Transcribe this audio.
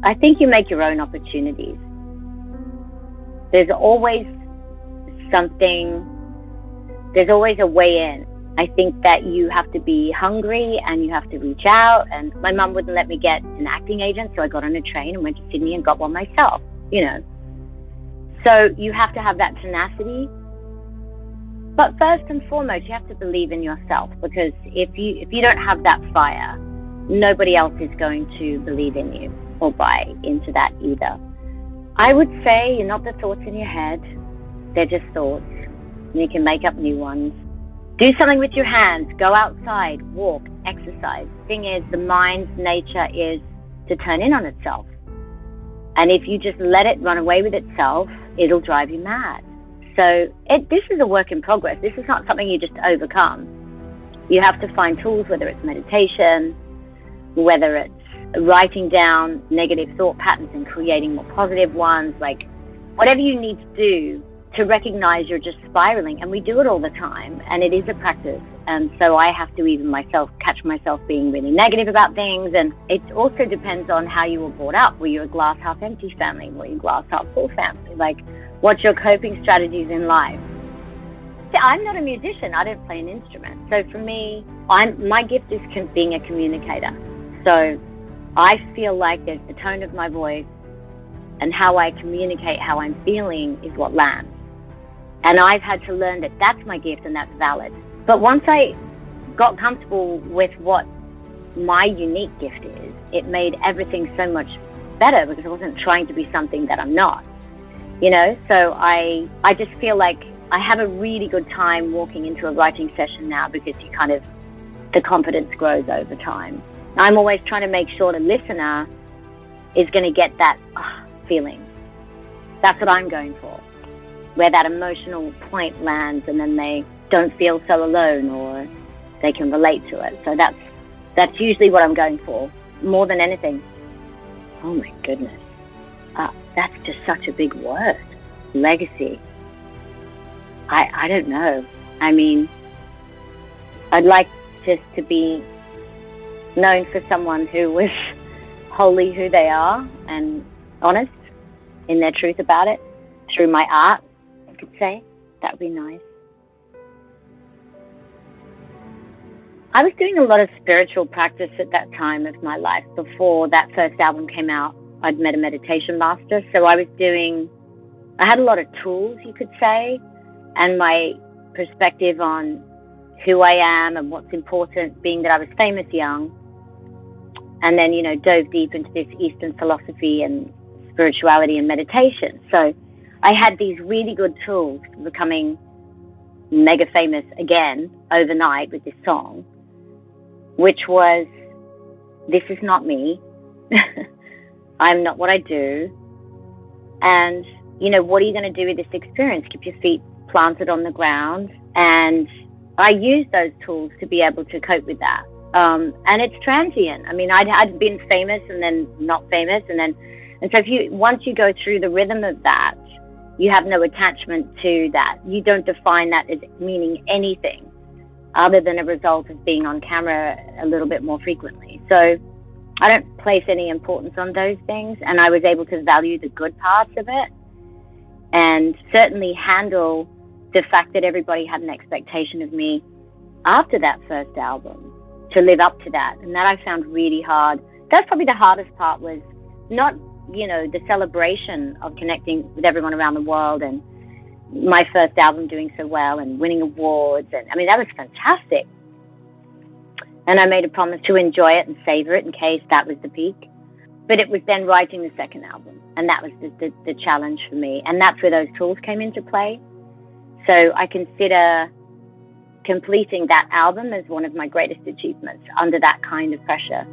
I think you make your own opportunities. There's always something, there's always a way in. I think that you have to be hungry and you have to reach out. And my mum wouldn't let me get an acting agent, so I got on a train and went to Sydney and got one myself, you know. So you have to have that tenacity. But first and foremost, you have to believe in yourself, because if you don't have that fire, nobody else is going to believe in you or buy into that either. I would say you're not the thoughts in your head. They're just thoughts. And you can make up new ones. Do something with your hands. Go outside, walk, exercise. The thing is, the mind's nature is to turn in on itself. And if you just let it run away with itself, it'll drive you mad. So this is a work in progress. This is not something you just overcome. You have to find tools, whether it's meditation, whether it's writing down negative thought patterns and creating more positive ones, like whatever you need to do to recognize you're just spiraling. And we do it all the time, and it is a practice. And so I have to even myself catch myself being really negative about things. And it also depends on how you were brought up. Were you a glass half empty family? Were you a glass half full family? Like, what's your coping strategies in life? See, I'm not a musician. I don't play an instrument. So for me, my gift is being a communicator. So I feel like there's the tone of my voice and how I communicate how I'm feeling is what lands. And I've had to learn that that's my gift and that's valid. But once I got comfortable with what my unique gift is, it made everything so much better, because I wasn't trying to be something that I'm not, you know? So I just feel like I have a really good time walking into a writing session now, because the confidence grows over time. I'm always trying to make sure the listener is going to get that feeling. That's what I'm going for, where that emotional point lands and then they don't feel so alone, or they can relate to it. So that's usually what I'm going for, more than anything. Oh my goodness. That's just such a big word. Legacy. I don't know. I mean, I'd like just to be known for someone who was wholly who they are and honest in their truth about it through my art, I could say. That would be nice. I was doing a lot of spiritual practice at that time of my life. Before that first album came out, I'd met a meditation master. So I had a lot of tools, you could say, and my perspective on who I am and what's important, being that I was famous young, and then, dove deep into this Eastern philosophy and spirituality and meditation. So I had these really good tools for becoming mega famous again overnight with this song, which was, this is not me. I'm not what I do. And, what are you going to do with this experience? Keep your feet planted on the ground. And I used those tools to be able to cope with that. And it's transient. I mean, I'd been famous and then not famous. And so once you go through the rhythm of that, you have no attachment to that. You don't define that as meaning anything other than a result of being on camera a little bit more frequently. So I don't place any importance on those things. And I was able to value the good parts of it, and certainly handle the fact that everybody had an expectation of me after that first album, to live up to that. And that I found really hard. That's probably the hardest part, was not, the celebration of connecting with everyone around the world and my first album doing so well and winning awards. And I mean, that was fantastic. And I made a promise to enjoy it and savor it in case that was the peak. But it was then writing the second album. And that was the challenge for me. And that's where those tools came into play. So I consider completing that album as one of my greatest achievements under that kind of pressure.